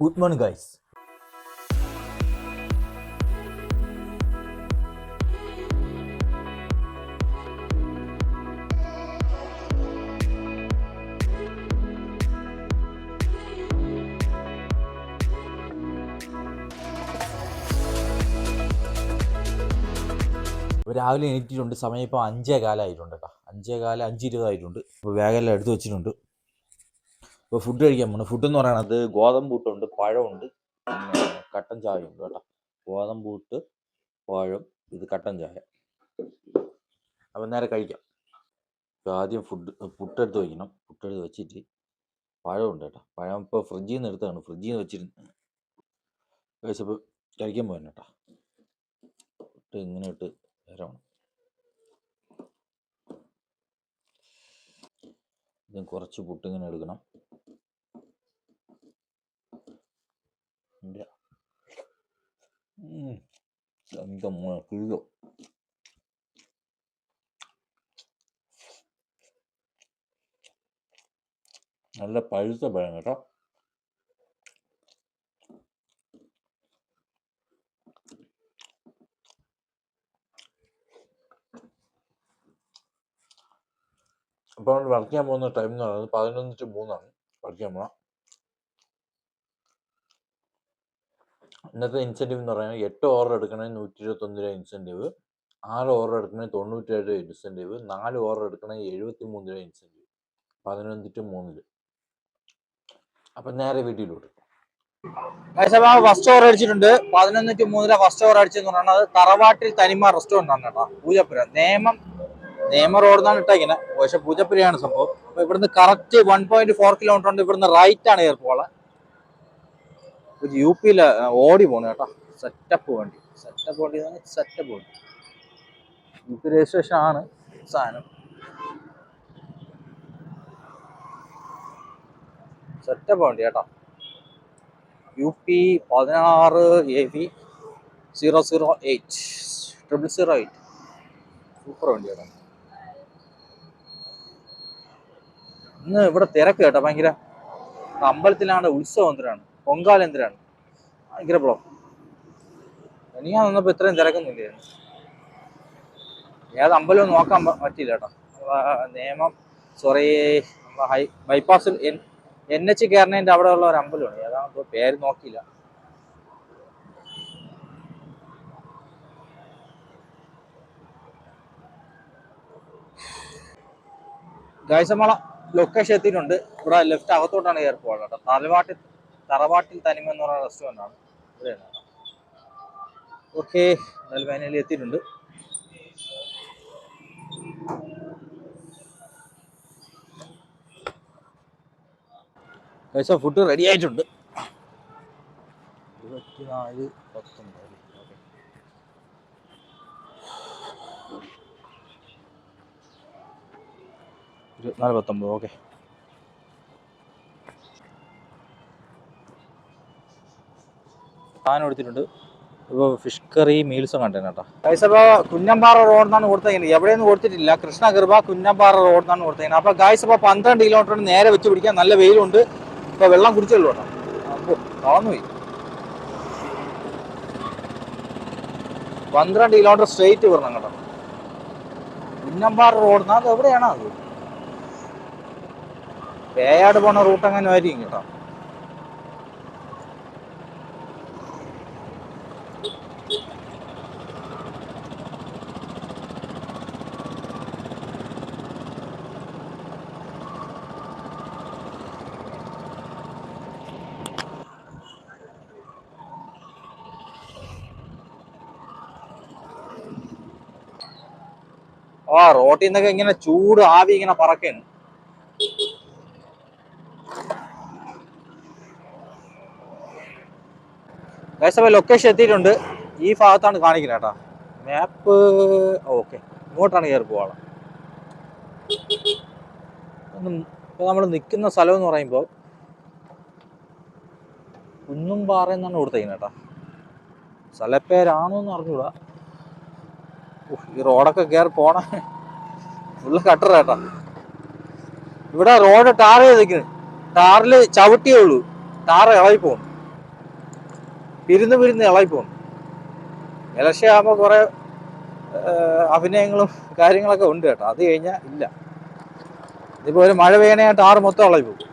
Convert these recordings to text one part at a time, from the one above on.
Good morning, guys. രാവിലെ എണീറ്റിട്ടുണ്ട്. സമയം ഇപ്പോൾ 5:15 ആയിട്ടുണ്ട് കേട്ടോ. 5:15, 5:20 ആയിട്ടുണ്ട്. അപ്പോൾ ബാഗെല്ലാം എടുത്ത് വെച്ചിട്ടുണ്ട്. ഇപ്പോൾ ഫുഡ് കഴിക്കാൻ പോകണം. ഫുഡ് എന്ന് പറയുന്നത് ഗോതമ്പ് പുട്ടുണ്ട്, പഴമുണ്ട്, പിന്നെ കട്ടൻ ചായ ഉണ്ട് കേട്ടോ. ഗോതമ്പ് പുട്ട്, പഴം, ഇത് കട്ടൻ ചായ. അപ്പോൾ നേരെ കഴിക്കാം. ഇപ്പോൾ ആദ്യം പുട്ടെടുത്ത് വയ്ക്കണം. പുട്ടെടുത്ത് വെച്ചിട്ട് പഴമുണ്ട് കേട്ടോ. പഴം ഇപ്പോൾ ഫ്രിഡ്ജിൽ നിന്ന് എടുത്തതാണ്. ഫ്രിഡ്ജിൽ നിന്ന് വെച്ചിരുന്നു കഴിച്ചപ്പോൾ കഴിക്കാൻ പോകാൻ കേട്ടോ. പുട്ട് ഇങ്ങനെ ഇട്ട് വരണം. ഇത് കുറച്ച് പുട്ടിങ്ങനെ എടുക്കണം. എന്താ കിലോ നല്ല പഴുത്ത പഴം കേട്ടോ. അപ്പോൾ നമ്മൾ വർക്ക് ചെയ്യാൻ പോകുന്ന ടൈം എന്ന് പറയുന്നത് 11:03 വർക്ക് ചെയ്യാൻ പോകാം. ഇന്നത്തെ ഇൻസെൻറ്റീവ് എന്ന് പറയുന്നത് 8 ഓർഡർ എടുക്കണമെങ്കിൽ 121 രൂപ ഇൻസെൻറ്റീവ്, 6 ഓർഡർ എടുക്കണമെങ്കിൽ 97 രൂപ ഇൻസെൻറ്റീവ്, 4 ഓർഡർ എടുക്കണമെങ്കിൽ 73 രൂപ ഇൻസെൻറ്റീവ്. 11:03. അപ്പം നേരെ വീട്ടിലോട്ട്. ഫസ്റ്റ് ഓവർ അടിച്ചിട്ടുണ്ട്. 11:03 ഫസ്റ്റ് ഓവർ അടിച്ചെന്ന് പറയുന്നത് തറവാട്ടിൽ തനിമ റെസ്റ്റോറന്റ് ആണ് കേട്ടോ. പൂജപ്പുര നേമ റോഡ് എന്നാണ് ഇട്ടേക്കിനെ, പക്ഷെ പൂജപ്പുരയാണ് സംഭവം. അപ്പൊ ഇവിടുന്ന് കറക്റ്റ് 1.4 കിലോമീറ്റർ ഉണ്ട്. ഇവിടുന്ന് റൈറ്റ് ആണ് എയർപോള്. ഒരു UP-യില് ഓടി പോണു കേട്ടോ. സെറ്റപ്പ് വണ്ടി UP രജിസ്ട്രേഷൻ ആണ് സാധനം. സെറ്റപ്പ് വണ്ടി കേട്ടോ. UP 16 AV 008 008. സൂപ്പർ വണ്ടി കേട്ടോ. ഇന്ന് ഇവിടെ തിരക്ക് കേട്ടോ, ഭയങ്കര. അമ്പലത്തിലാണ് ഉത്സവം എന്തിനാണ്, പൊങ്കാല എന്തിനാണ്, ഭയങ്കര ബ്ലോക്ക്. ഞാൻ വന്നപ്പോൾ ഇത്രയും തിരക്കൊന്നുമില്ല. ഏത് അമ്പലവും നോക്കാൻ പറ്റില്ല കേട്ടോ. നേമം ബൈപ്പാസിൽ NH കയറുന്നതിൻ്റെ അവിടെ ഉള്ള ഒരു അമ്പലമാണ്. ഏതാണെന്ന് പേര് നോക്കിയില്ല. ഗൈസ്, നമ്മളെ ലൊക്കേഷൻ എത്തിയിട്ടുണ്ട്. ഇവിടെ ലെഫ്റ്റ് അകത്തോട്ടാണ് കയറി പോകുന്നത് കേട്ടോ. തറവാട്ടിൽ തനിമ എന്ന് പറയുന്ന റെസ്റ്റോറൻ്റ് ആണ് ഇവിടെയാണ്. ഓക്കെ, എന്തായാലും ഫൈനലി എത്തിയിട്ടുണ്ട്. ഗൈസ്, ഫുഡ് റെഡി ആയിട്ടുണ്ട്. 24:19. 24:19. ഓക്കെ. സാധനം എടുത്തിട്ടുണ്ട്. ഇപ്പോൾ ഫിഷ് കറി മീൽസും കണ്ടു കേട്ടോ. ഗൈസ്, അപ്പോൾ കുഞ്ഞമ്പാറ റോഡ് എന്നാണ് കൊടുത്തേക്കുന്നത്. എവിടെയൊന്നും കൊടുത്തിട്ടില്ല. കൃഷ്ണകൃപ കുഞ്ഞമ്പാറ റോഡ് എന്നാണ് കൊടുത്തേക്കുന്നത്. അപ്പോൾ ഗൈസ്, അപ്പോൾ 12 കിലോമീറ്റർ നേരെ വെച്ച് പിടിക്കാൻ. നല്ല വെയിലുണ്ട്. ഇപ്പോൾ വെള്ളം കുടിച്ചുള്ളൂ കേട്ടോ. അപ്പോൾ തളർന്നുപോയി. 12 കിലോമീറ്റർ സ്ട്രെയിറ്റ് വരണം കേട്ടോ. കുഞ്ഞമ്പാറ റോഡ് എന്നാൽ അത് എവിടെയാണോ അത്? പേയാട് പോണ റൂട്ട് അങ്ങനെ ആയിരിക്കും കേട്ടോ. റോട്ടിൽ നിന്നൊക്കെ ഇങ്ങനെ ചൂട് ആവി ഇങ്ങനെ പറക്കാണ്. ലൊക്കേഷൻ എത്തിയിട്ടുണ്ട്. ഈ ഭാഗത്താണ് കാണിക്കുന്നത് കേട്ടോ. മാപ്പ് ഓക്കെ. ഇങ്ങോട്ടാണ് കയറി പോവാളെ. ഇപ്പൊ നമ്മൾ നിൽക്കുന്ന സ്ഥലം എന്ന് പറയുമ്പോൾ കുന്നുംപാറ എന്നാണ് കൊടുത്തേക്കുന്നത് കേട്ടോ. സ്ഥലപ്പേരാണോന്ന് അറിഞ്ഞൂടാ. ഈ റോഡൊക്കെ കയറി പോണ ഫുള്ള് കട്ടറ കേട്ടോ. ഇവിടെ റോഡ് ടാർ ചെയ്ത് നിൽക്കുന്നു. ടാറിൽ ചവിട്ടിയേ ഉള്ളൂ, ടാർ ഇളകി പോകും. പിരുന്ന് ഇളകി പോകുന്നു. ഇലക്ഷൻ ആകുമ്പോൾ കുറെ അഭിനയങ്ങളും കാര്യങ്ങളൊക്കെ ഉണ്ട് കേട്ടോ. അത് കഴിഞ്ഞാൽ ഇല്ല. ഇതിപ്പോ ഒരു മഴ പെയ്യണായിട്ട് ആറ് മൊത്തം ഇളകി പോകും.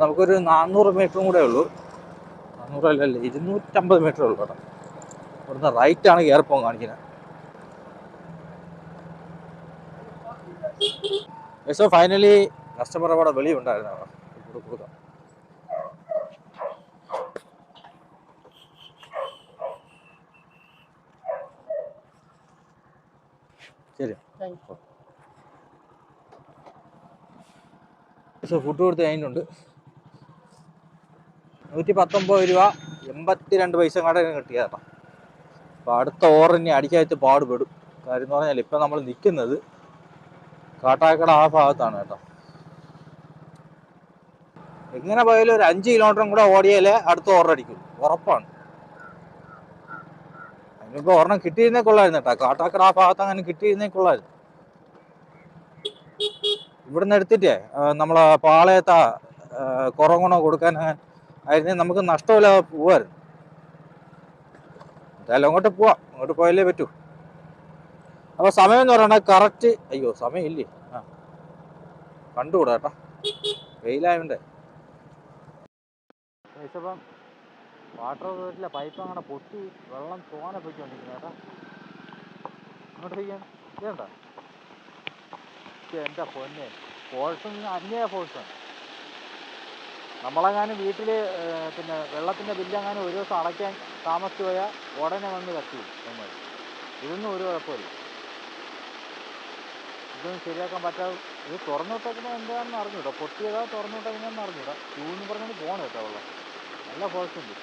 നമുക്കൊരു 400 മീറ്ററും കൂടെ ഉള്ളൂ. 400 അല്ലല്ലേ, 250 മീറ്റർ ഉള്ളൂ കേട്ടോ. ഇവിടുന്ന് റൈറ്റ് ആണ് കയറിപ്പോകാൻ കാണിക്കുന്നത്. സോ ഫൈനലി കസ്റ്റമർ അവിടെ വെളിയുണ്ടായിരുന്നു. അവിടെ കൊടുക്കാം. ശരി. സോ ഫുഡ് കൊടുത്ത് കഴിഞ്ഞിട്ടുണ്ട്. 119 രൂപ 82 പൈസ കടയിൽ കിട്ടിയതാ. അപ്പൊ അടുത്ത ഓറിനെ അടിക്കാത്ത പാടുപെടും. കാര്യം എന്ന് പറഞ്ഞാൽ ഇപ്പൊ നമ്മൾ നിൽക്കുന്നത് കാട്ടാക്കട ആ ഭാഗത്താണ് കേട്ടോ. എങ്ങനെ പോയാലും ഒരു 5 കിലോമീറ്ററും കൂടെ ഓടിയാലേ അടുത്ത ഓർഡർ അടിക്കും, ഉറപ്പാണ്. അതിനിപ്പോ ഒരെണ്ണം കിട്ടിയിരുന്നേ കൊള്ളായിരുന്നു കേട്ടോ. കാട്ടാക്കട ആ ഭാഗത്ത് അങ്ങനെ കിട്ടിയിരുന്നേ കൊള്ളായിരുന്നു. ഇവിടുന്ന് എടുത്തിട്ടേ നമ്മളെ പാളയത്താ കുറങ്ങണോ കൊടുക്കാൻ ആയിരുന്നേ നമുക്ക് നഷ്ടമില്ലാതെ പോവായിരുന്നു. എന്തായാലും അങ്ങോട്ട് പോവാം, അങ്ങോട്ട് പോയാലേ പറ്റൂ. അപ്പൊ സമയം എന്ന് പറയണ കറക്റ്റ്. അയ്യോ സമയം ഇല്ലേ, കണ്ടുകൂടാ കേട്ടോ, വെയിലായോണ്ടേ. ഇപ്പം വാട്ടർ അതോറിറ്റിയിലെ പൈപ്പ് അങ്ങനെ പൊട്ടി വെള്ളം തോനെ പൊയ്ക്കൊണ്ടിരിക്കുന്നു കേട്ടോ. അങ്ങോട്ട് ചെയ്യാൻ ഇതേണ്ട എൻ്റെ പൊന്നെ, ഫോഴ്സും അന്യ ഫോഴ്സാണ്. നമ്മളെങ്ങാനും വീട്ടിൽ പിന്നെ വെള്ളത്തിൻ്റെ ബില്ലെങ്ങാനും ഒരു ദിവസം അടയ്ക്കാൻ താമസിച്ചു പോയാൽ ഉടനെ വന്ന് കത്തി നമ്മൾ. ഇതൊന്നും ഒരു കുഴപ്പമില്ല. ഇതൊന്നും ശരിയാക്കാൻ പറ്റാതെ ഇത് തുറന്നുവിട്ടേക്കുന്നത് എന്താണെന്ന് അറിഞ്ഞൂട്ടോ. പൊട്ടിയതാ തുറന്നുവിട്ടേക്കുന്നതെന്ന് അറിഞ്ഞൂടാ. എന്ന് പറഞ്ഞാൽ പോകണം കേട്ടോ വെള്ളം. നല്ല ഫോഴ്സ് ഉണ്ട്.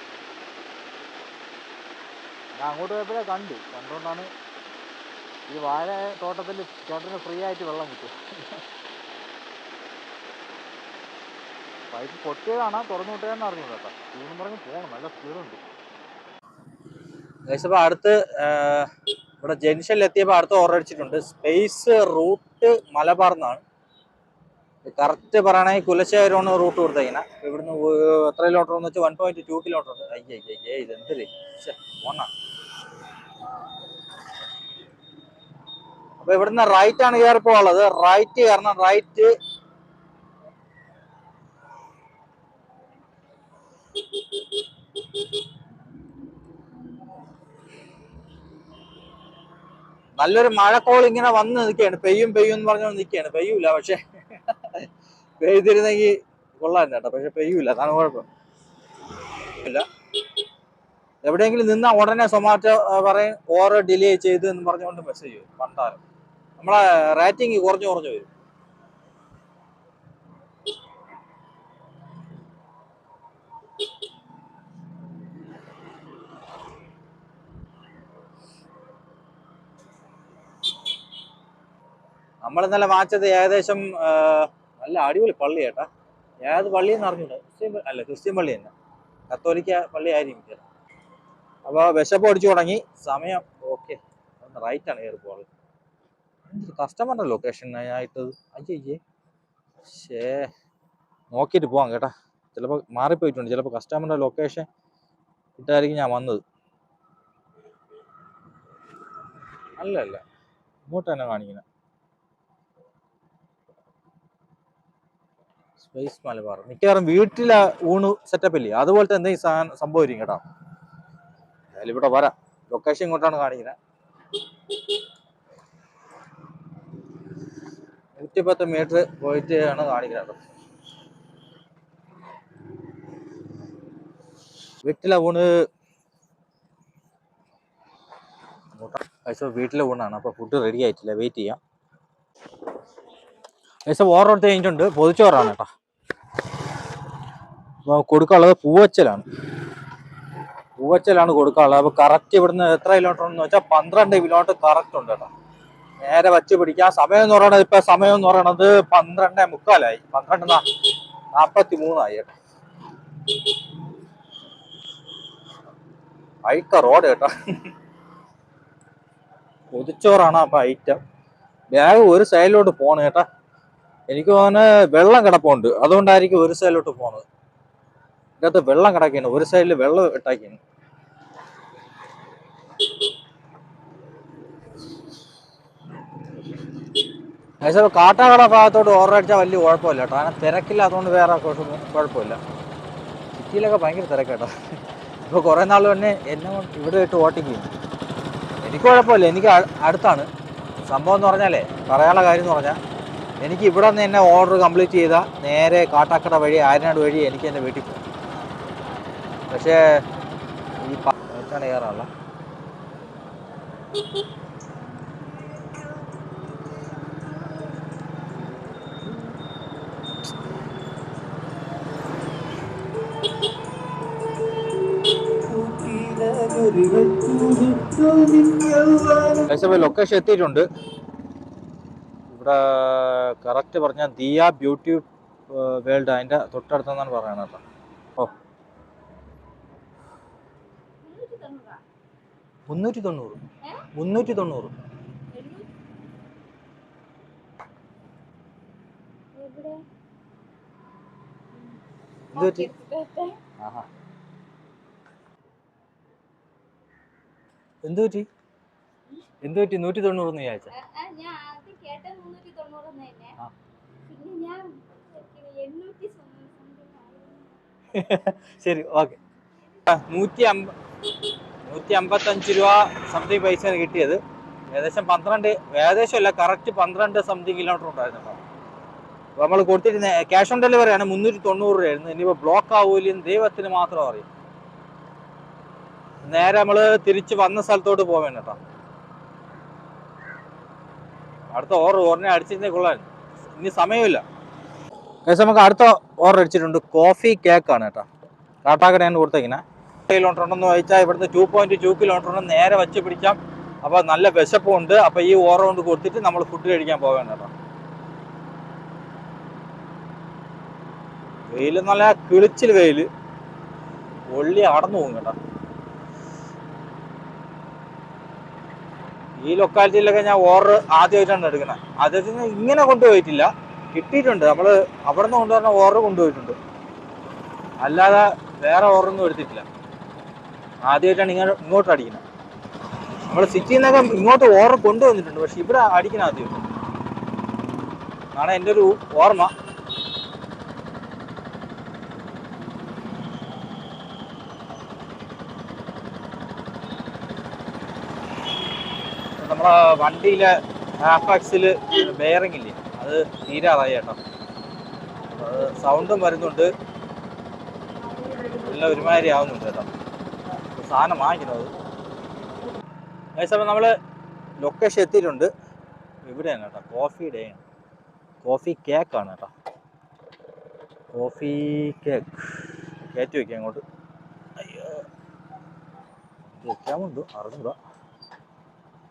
ഞാൻ അങ്ങോട്ട് പോയപ്പോഴേ കണ്ടുകൊണ്ടാണ് ഈ വാഴ തോട്ടത്തിൽ ചേട്ടന് ഫ്രീ ആയിട്ട് വെള്ളം കിട്ടും. പൈപ്പ് പൊട്ടിയതാണോ തുറന്നു വിട്ടതെന്ന് അറിഞ്ഞു കേട്ടോ. എന്ന് പറഞ്ഞ് പോകണം, നല്ല സ്പീഡുണ്ട്. അപ്പോൾ അടുത്ത് ഇവിടെ ജംഗ്ഷനിൽ എത്തിയപ്പോൾ അടുത്ത് ഓർഡർ അടിച്ചിട്ടുണ്ട്. സ്പേസ് റൂട്ട് മലബാർ എന്നാണ് കറക്റ്റ് പറയണമെങ്കിൽ. കുലശേഖരമാണ് റൂട്ട് കൊടുത്തേക്കുന്നത്. ഇവിടുന്ന് എത്ര കിലോമീറ്റർ എന്ന് വെച്ചാൽ 1.2 കിലോമീറ്റർ ഉണ്ട്. അയ്യേ ഇതെന്തൊരു പോണ. അപ്പൊ ഇവിടുന്ന് റൈറ്റ് ആണ് കയറിപ്പോളത്. റൈറ്റ് കയറണം. റൈറ്റ് നല്ലൊരു മഴക്കോൾ ഇങ്ങനെ വന്ന് നിൽക്കുകയാണ്. പെയ്യും എന്ന് പറഞ്ഞുകൊണ്ട് നിൽക്കുകയാണ്. പെയ്യൂല, പക്ഷെ പെയ്തിരുന്നെങ്കിൽ കൊള്ളായിരുന്നു കേട്ടോ. പക്ഷെ പെയ്യൂല, അതാണ് കുഴപ്പം. ഇല്ല, എവിടെയെങ്കിലും നിന്നാ ഉടനെ സൊമാറ്റോ പറയും ഓർഡർ ഡിലേ ചെയ്ത് എന്ന് പറഞ്ഞുകൊണ്ട് മെസ്സേജ് വരും. പണ്ടാരം നമ്മളെ റേറ്റിംഗ് കുറഞ്ഞു വരും. നമ്മൾ ഇന്നലെ വാങ്ങിച്ചത് ഏകദേശം നല്ല അടിപൊളി പള്ളി കേട്ടാ. ഏത് പള്ളിയെന്ന് അറിഞ്ഞൂടാ. ക്രിസ്ത്യൻ പള്ളി തന്നെ, കത്തോലിക്ക പള്ളി ആയിരിക്കും. അപ്പോൾ വിശപ്പ് അടിച്ചു തുടങ്ങി. സമയം ഓക്കെ, റൈറ്റ് ആണ് കയറിപ്പോള്. കസ്റ്റമറിന്റെ ലൊക്കേഷൻ ആയിട്ട് അയ്യേ നോക്കിയിട്ട് പോവാം കേട്ടാ. ചിലപ്പോൾ മാറിപ്പോയിട്ടുണ്ട്. ചിലപ്പോൾ കസ്റ്റമറിന്റെ ലൊക്കേഷൻ ഇട്ടായിരിക്കും ഞാൻ വന്നത്. അല്ല ഇങ്ങോട്ട് തന്നെ കാണിക്കുന്നത്. സ്പേസ് മലബാർ മിക്കവാറും വീട്ടിലെ ഊണ് സെറ്റപ്പ് ഇല്ലേ, അതുപോലത്തെ എന്തെങ്കിലും സംഭവിക്കും കേട്ടോ. അതിൽ ഇവിടെ വരാം. ലൊക്കേഷൻ ഇങ്ങോട്ടാണ് കാണിക്കുന്നത്. 110 മീറ്റർ പോയിട്ട് ആണ് കാണിക്കുന്നത്. വീട്ടിലെ ഊണ് വീട്ടിലെ ഊണാണ്. അപ്പൊ ഫുഡ് റെഡി ആയിട്ടില്ല, വെയിറ്റ് ചെയ്യാം. ഓർഡർ എടുത്ത് കഴിഞ്ഞിട്ടുണ്ട്. പൊതിച്ചോറാണ് കേട്ടോ. അപ്പോൾ കൊടുക്കാനുള്ളത് പൂവച്ചലാണ് കൊടുക്കാനുള്ളത്. അപ്പോൾ കറക്റ്റ് ഇവിടുന്ന് എത്ര കിലോമീറ്റർ എന്ന് വെച്ചാൽ 12 കിലോമീറ്റർ കറക്റ്റ് ഉണ്ട് കേട്ടോ. നേരെ വച്ച് പിടിക്കാം. സമയം എന്ന് പറയുന്നത് 12:45 12:43 കേട്ടോ. അയക്ക റോഡ് കേട്ടോ. പൊതിച്ചോറാണ് അപ്പൊ ഐറ്റം. ബാഗ് ഒരു സൈഡിലോട്ട് പോണ് കേട്ടാ. എനിക്ക് തോന്നുന്നു വെള്ളം കിടപ്പുണ്ട്, അതുകൊണ്ടായിരിക്കും ഒരു സൈഡിലോട്ട് പോണത്. ഇതിനകത്ത് വെള്ളം കിടക്കുകയാണ്, ഒരു സൈഡിൽ വെള്ളം ഇട്ടാക്കിയാണ്. ഏകദേശം കാട്ടാക്കട ഭാഗത്തോട്ട് ഓർഡർ അടിച്ചാൽ വലിയ കുഴപ്പമില്ല കേട്ടോ. അങ്ങനെ തിരക്കില്ലാത്തതുകൊണ്ട് വേറെ കുഴപ്പമില്ല. സിറ്റിയിലൊക്കെ ഭയങ്കര തിരക്കേട്ടോ. ഇപ്പോൾ കുറേ നാൾ തന്നെ എന്നെ ഇവിടെ ഇട്ട് ഓട്ടിക്കും. എനിക്ക് കുഴപ്പമില്ല, എനിക്ക് അടുത്താണ്. സംഭവം എന്ന് പറഞ്ഞാലേ, പറയാനുള്ള കാര്യം എന്ന് പറഞ്ഞാൽ, എനിക്ക് ഇവിടെ നിന്ന് എന്നെ ഓർഡർ കംപ്ലീറ്റ് ചെയ്താൽ നേരെ കാട്ടാക്കട വഴി ആര്യനാട് വഴി എനിക്ക് എൻ്റെ വീട്ടിൽ പോകും. പക്ഷേ ഈ പാട്ടാണ് കയറാനുള്ള ലൊക്കേഷൻ എത്തിയിട്ടുണ്ട്. ഇവിടെ കറക്റ്റ് പറഞ്ഞാൽ ദിയ ബ്യൂട്ടി വേൾഡ് അതിൻ്റെ തൊട്ടടുത്തെന്നാണ് പറയണത് കേട്ടോ. ഓ 390. എന്ത് പറ്റി 190 വിചാരിച്ച? ശരി, ഓക്കെ. 155 രൂപ സംതിങ് പൈസയാണ് കിട്ടിയത്. ഏകദേശം ഏകദേശം അല്ല, കറക്റ്റ് 12 സംതിങ് കിലോമീറ്റർ ഉണ്ടായിരുന്നു. അപ്പോൾ നമ്മൾ കൊടുത്തിരുന്ന ക്യാഷ് ഓൺ ഡെലിവറിയാണ് 390 രൂപയായിരുന്നു. ഇനിയിപ്പോൾ ബ്ലോക്ക് ആവൂലെന്ന് ദൈവത്തിന് മാത്രം അറിയും. നേരെ നമ്മൾ തിരിച്ച് വന്ന സ്ഥലത്തോട്ട് പോവേണ്ട കേട്ടോ. അടുത്ത ഓർഡർ അടിച്ചിരുന്നേ കൊള്ളായിരുന്നു. ഇനി സമയമില്ല. നമുക്ക് അടുത്ത ഓർഡർ അടിച്ചിട്ടുണ്ട്. കോഫി കേക്കാണ് കേട്ടോ. കാട്ടാക്കടയാണ് കൊടുത്തേക്കിനെ. കിലോമീറ്റർ ഉണ്ടെന്ന് ചോദിച്ചാൽ ഇവിടുന്ന് 2.2 കിലോമീറ്റർ ഉണ്ട്. നേരെ വെച്ച് പിടിക്കാം. അപ്പോൾ നല്ല വിശപ്പുണ്ട്. അപ്പോൾ ഈ ഓർഡർ കൊണ്ട് കൊടുത്തിട്ട് നമ്മൾ ഫുഡ് കഴിക്കാൻ പോവേണ്ട കേട്ടോ. വെയിൽ നല്ല കിളിച്ചിൽ വെയിൽ, ഒള്ളി അടന്നു പോകും കേട്ടോ. ഈ ലൊക്കാലിറ്റിയിലൊക്കെ ഞാൻ ഓർഡർ ആദ്യമായിട്ടാണ് എടുക്കുന്നത്. ആദ്യത്തിന് ഇങ്ങനെ കൊണ്ടുപോയിട്ടില്ല, കിട്ടിയിട്ടുണ്ട്. നമ്മൾ അവിടെ നിന്ന് കൊണ്ടുവരുന്ന ഓർഡർ കൊണ്ടുപോയിട്ടുണ്ട്, അല്ലാതെ വേറെ ഓർഡറൊന്നും എടുത്തിട്ടില്ല. ആദ്യമായിട്ടാണ് ഇങ്ങോട്ട് അടിക്കുന്നത്. നമ്മൾ സിറ്റിയിൽ നിന്നൊക്കെ ഇങ്ങോട്ട് ഓർഡർ കൊണ്ടുവന്നിട്ടുണ്ട്, പക്ഷെ ഇവിടെ അടിക്കണം ആദ്യമായിട്ട്. ആണ് എൻ്റെ ഒരു ഓർമ്മ. നമ്മളെ വണ്ടിയിലെ ആഫാക്സിൽ ബെയറിംഗ് ഇല്ലേ, അത് തീരാറായി കേട്ടോ. അത് സൗണ്ടും വരുന്നുണ്ട്, എല്ലാം ഒരുമാതിരി ആവുന്നുണ്ട് കേട്ടോ. സാധനം വാങ്ങിക്കുന്നത്. അതേസമയം നമ്മൾ ലൊക്കേഷൻ എത്തിയിട്ടുണ്ട്. ഇവിടെയാണ് കേട്ടോ, കോഫി ഡേ, കോഫി കേക്കാണ് കേട്ടോ. കോഫി കേക്ക് കയറ്റി വയ്ക്കാം അങ്ങോട്ട്. അയ്യോ, വെക്കാമുണ്ടോ അറിഞ്ഞൂടാ,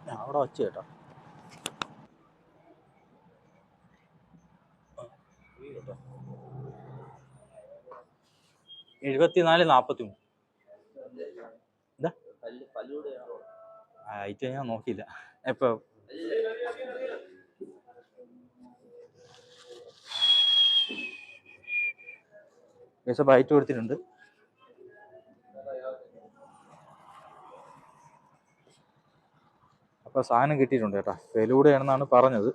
ഞാൻ അവിടെ വച്ച് കേട്ടോ. കേട്ടോ 74-43. എന്താ ഐറ്റം ഞാൻ നോക്കിയില്ല. എപ്പോ ബൈറ്റ് കൊടുത്തിട്ടുണ്ട്. അപ്പോൾ സാധനം കിട്ടിയിട്ടുണ്ട് കേട്ടോ. ഫെലൂഡയാണെന്നാണ് പറഞ്ഞത്.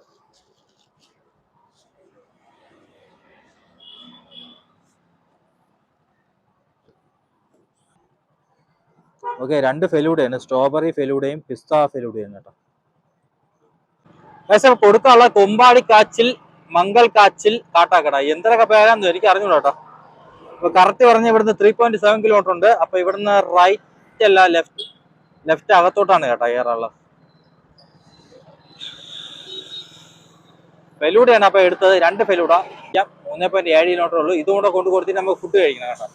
ഓക്കെ, 2 ഫെലൂഡയാണ്, സ്ട്രോബെറി ഫെലൂഡയും പിസ്ത ഫെലൂഡയും കേട്ടോ. കൊടുക്കാനുള്ള കൊമ്പാടി കാച്ചിൽ, മംഗൾ കാച്ചിൽ, കാട്ടാക്കട, എന്തൊക്കെ പേരാന്ന് എനിക്ക് അറിഞ്ഞൂടാ കേട്ടോ. അപ്പൊ കറക്റ്റ് പറഞ്ഞ ഇവിടുന്ന് 3.7 കിലോമീറ്റർ ഉണ്ട്. അപ്പൊ ഇവിടുന്ന് റൈറ്റ് അല്ല ലെഫ്റ്റ് അകത്തോട്ടാണ് കേട്ടോ കയറാനുള്ളത്. ഫെലൂഡയാണ് അപ്പൊ എടുത്തത്. 2 ഫെലൂഡ, 3.7 കിലോമീറ്റർ ഉള്ളൂ. ഇതും കൂടെ കൊണ്ട് കൊടുത്തിട്ട് നമുക്ക് ഫുഡ് കഴിക്കണം കേട്ടോ.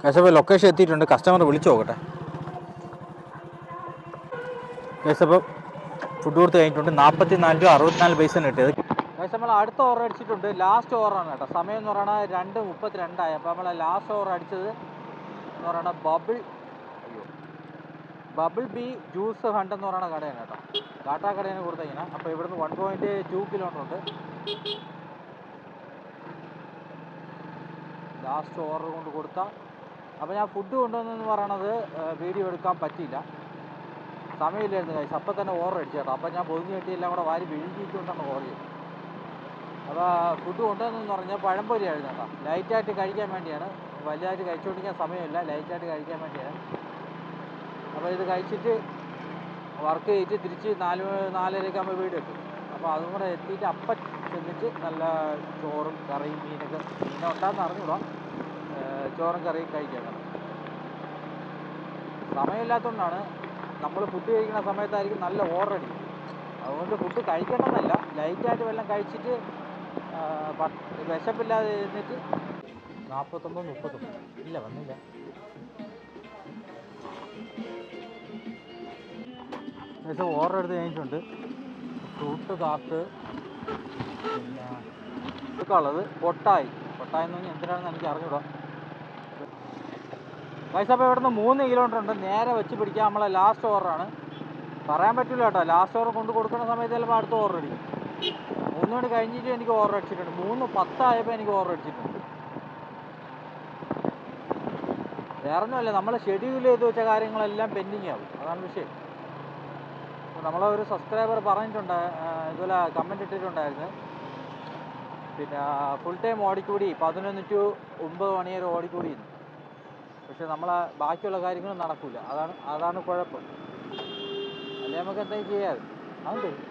കേശവ ലൊക്കേഷൻ എത്തിയിട്ടുണ്ട്. കസ്റ്റമർ വിളിച്ചു നോക്കട്ടെ. കേശവ ഫുഡ് കൊടുത്ത് കഴിഞ്ഞിട്ടുണ്ട്. 44 രൂപ 64 പൈസ കിട്ടിയത്. കേശവ നമ്മൾ അടുത്ത ഓർഡർ അടിച്ചിട്ടുണ്ട്. ലാസ്റ്റ് ഓർഡറാണ് കേട്ടോ. സമയം എന്ന് പറയുന്നത് 2:32. അപ്പോൾ നമ്മൾ ലാസ്റ്റ് ഓർഡർ അടിച്ചത് എന്ന് പറയുന്നത് ബബിൾ ബി ജ്യൂസ് ഹണ്ട് എന്ന് പറയുന്ന കടയാണ് കേട്ടോ. കാട്ടാക്കടയാണ് കൊടുത്തേക്കിന. അപ്പോൾ ഇവിടുന്ന് 1.2 കിലോമീറ്റർ ഉണ്ട്. ലാസ്റ്റ് ഓർഡർ കൊണ്ട് കൊടുത്താൽ അപ്പോൾ ഞാൻ ഫുഡ് കൊണ്ടുവന്നെന്ന് പറയണത് വീഡിയോ എടുക്കാൻ പറ്റിയില്ല, സമയമില്ലായിരുന്നു കഴിച്ചു. അപ്പം തന്നെ ഓർഡർ അടിച്ചു കേട്ടോ. അപ്പം ഞാൻ പൊതിഞ്ഞ് കെട്ടി എല്ലാം കൂടെ വാരി വിഴുങ്ങിയിട്ടുകൊണ്ടാണ് ഓർഡർ ചെയ്തത്. അപ്പോൾ ഫുഡ് കൊണ്ടുവന്നെന്ന് പറഞ്ഞാൽ പഴംപൊരി ആയിരുന്നു കേട്ടോ. ലൈറ്റായിട്ട് കഴിക്കാൻ വേണ്ടിയാണ്, വലുതായിട്ട് കഴിച്ചുകൊണ്ടിരിക്കാൻ സമയമില്ല, ലൈറ്റായിട്ട് കഴിക്കാൻ വേണ്ടിയാണ്. അപ്പോൾ ഇത് കഴിച്ചിട്ട് വർക്ക് ചെയ്തിട്ട് തിരിച്ച് 4:30 ആകുമ്പോൾ വീട് എത്തും. അപ്പോൾ അതും കൂടെ എത്തിയിട്ട് അപ്പം ചെന്നിട്ട് നല്ല ചോറും കറിയും മീനെ ഉണ്ടാകുന്ന അറിഞ്ഞൂടാ, ചോറും കറിയും കഴിക്കണം. സമയമില്ലാത്തതുകൊണ്ടാണ്. നമ്മൾ ഫുഡ് കഴിക്കുന്ന സമയത്തായിരിക്കും നല്ല ഓർഡർ അടിക്കും. അതുകൊണ്ട് ഫുഡ് കഴിക്കണമെന്നല്ല, ലൈറ്റായിട്ട് വല്ലതും കഴിച്ചിട്ട് വിശപ്പില്ലാതെ ഇരുന്നിട്ട് 49 39 ഇല്ല വന്നില്ല. ഏകദേശം ഓർഡർ എടുത്ത് കഴിഞ്ഞിട്ടുണ്ട്. ഫ്രൂട്ട് കാർട്ട്, പിന്നെ ഉള്ളത് പൊട്ടായി എന്ന് പറഞ്ഞാൽ എന്തിനാണെന്ന് എനിക്ക് അറിഞ്ഞൂടാ. പൈസ അപ്പോൾ ഇവിടുന്ന് 3 കിലോമീറ്റർ ഉണ്ട്. നേരെ വെച്ച് പിടിക്കാൻ നമ്മളെ ലാസ്റ്റ് ഓർഡറാണ്. പറയാൻ പറ്റില്ല കേട്ടോ, ലാസ്റ്റ് ഓർഡർ കൊണ്ട് കൊടുക്കുന്ന സമയത്ത് ചിലപ്പോൾ അടുത്ത ഓർഡർ അടിക്കും. 3 മണി കഴിഞ്ഞിട്ട് എനിക്ക് ഓർഡർ അടിച്ചിട്ടുണ്ട്. 3:10 ആയപ്പോൾ എനിക്ക് ഓർഡർ അടിച്ചിട്ടുണ്ട്. വേറെ ഒന്നുമല്ല, നമ്മൾ ഷെഡ്യൂൾ ചെയ്ത് വെച്ച കാര്യങ്ങളെല്ലാം പെൻഡിങ് ആവും, അതാണ് വിഷയം. നമ്മളെ ഒരു സബ്സ്ക്രൈബർ പറഞ്ഞിട്ടുണ്ട്, ഇതുപോലെ കമൻറ്റ് ഇട്ടിട്ടുണ്ടായിരുന്നു, പിന്നെ ഫുൾ ടൈം ഓടിക്കൂടി 11 to 9 മണി വരെ ഓടിക്കൂടി. പക്ഷെ നമ്മളെ ബാക്കിയുള്ള കാര്യങ്ങൾ നടക്കില്ല, അതാണ് കുഴപ്പം. അല്ലെ നമുക്ക് എന്തെങ്കിലും ചെയ്യാതെ. അതുണ്ട്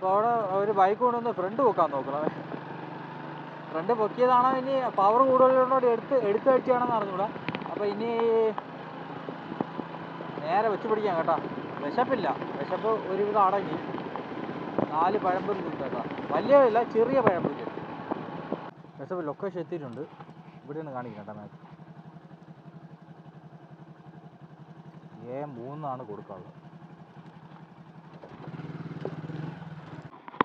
അപ്പോൾ അവിടെ ഒരു ബൈക്ക് കൊണ്ടുവന്ന് ഫ്രണ്ട് പൊക്കാൻ നോക്കണം. ഫ്രണ്ട് പൊക്കിയതാണോ ഇനി പവർ കൂടുതലുള്ളതുകൊണ്ട് എടുത്തടിച്ചാണെന്ന് അറിഞ്ഞൂടാ. അപ്പോൾ ഇനി നേരെ വെച്ച് പിടിക്കാം കേട്ടോ. വിശപ്പില്ല, വിശപ്പ് ഒരുവിധം അടങ്ങി. 4 പഴംപൊരി തിന്നു കേട്ടോ. വലിയതല്ല, ചെറിയ പഴംപൊരി. വിശപ്പ് ലൊക്കേഷൻ എത്തിയിട്ടുണ്ട്. ഇവിടെയാണ് കാണിക്കുന്നത് കേട്ടോ മാച്ച്. A3 കൊടുക്കാനുള്ളത്.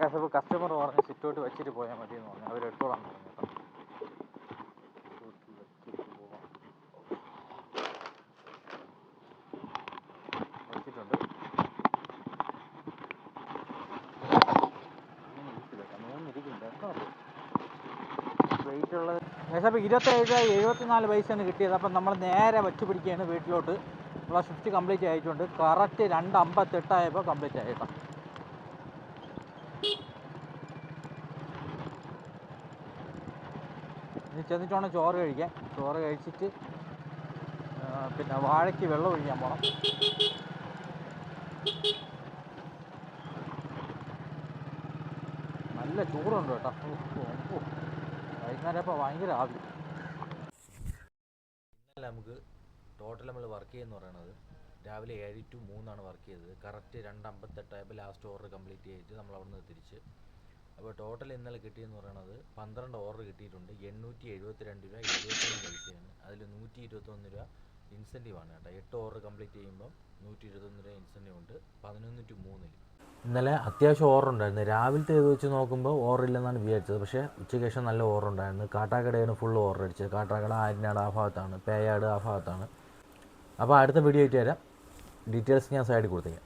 വിശപ്പ് കസ്റ്റമർ പറഞ്ഞ് സിറ്റോട്ട് വെച്ചിട്ട് പോയാൽ മതി എന്ന് പറഞ്ഞു. അവരെടുത്തോളാൻ പറഞ്ഞു കേട്ടോ. വെച്ചിട്ടുണ്ട്. വെയിറ്റ് ഉള്ളത് ഏകദേശം 27.74 പൈസയാണ് കിട്ടിയത്. അപ്പം നമ്മൾ നേരെ വെച്ച് പിടിക്കുകയാണ് വീട്ടിലോട്ട്. നമ്മളെ ഷിഫ്റ്റ് കംപ്ലീറ്റ് ആയിട്ടുണ്ട്. കറക്റ്റ് 2:58 ആയപ്പോൾ കംപ്ലീറ്റ് ആയിട്ടോ. ഇനി ചെന്നിട്ട് വേണം ചോറ് കഴിക്കാൻ. ചോറ് കഴിച്ചിട്ട് പിന്നെ വാഴയ്ക്ക് വെള്ളം ഒഴിക്കാൻ പോകണം. നല്ല ചൂടുണ്ട് കേട്ടോ. വൈകുന്നേരം ഇപ്പോൾ ഭയങ്കര ആവി. ഇന്നലെ നമുക്ക് ടോട്ടൽ നമ്മൾ വർക്ക് ചെയ്യുന്ന പറയുന്നത് രാവിലെ 7 to 3 വർക്ക് ചെയ്തത്. കറക്റ്റ് 2:58 ആയപ്പോൾ ലാസ്റ്റ് ഓർഡർ കംപ്ലീറ്റ് ചെയ്തിട്ട് നമ്മൾ അവിടെ നിന്ന് തിരിച്ച്. അപ്പോൾ ടോട്ടൽ ഇന്നലെ കിട്ടിയെന്ന് പറയുന്നത് 12 ഓർഡർ കിട്ടിയിട്ടുണ്ട്. 872 രൂപ 25 പൈസയാണ്. അതിൽ 121 രൂപ ഇൻസെൻറ്റീവാണ് കേട്ടോ. 8 ഓർഡർ കംപ്ലീറ്റ് ചെയ്യുമ്പോൾ 121 രൂപ ഇൻസെൻറ്റീവ് ഉണ്ട്. 11 to 3. ഇന്നലെ അത്യാവശ്യം ഓർഡർ ഉണ്ടായിരുന്നു. രാവിലത്തെ ഇത് വെച്ച് നോക്കുമ്പോൾ ഓർഡർ ഇല്ലെന്നാണ് വിചാരിച്ചത്. പക്ഷേ ഉച്ചയ്ക്ക് ശേഷം നല്ല ഓർഡർ ഉണ്ടായിരുന്നു. കാട്ടാക്കടയാണ് ഫുൾ ഓർഡർ അടിച്ചത്. കാട്ടാക്കട ആര്യനാട് ആ ഭാഗത്താണ്, പേയാട് ആ ഭാഗത്താണ്. അപ്പോൾ അടുത്ത വീഡിയോ ആയിട്ട് വരാം. ഡീറ്റെയിൽസ് ഞാൻ സൈഡിൽ കൊടുത്തേക്കാം.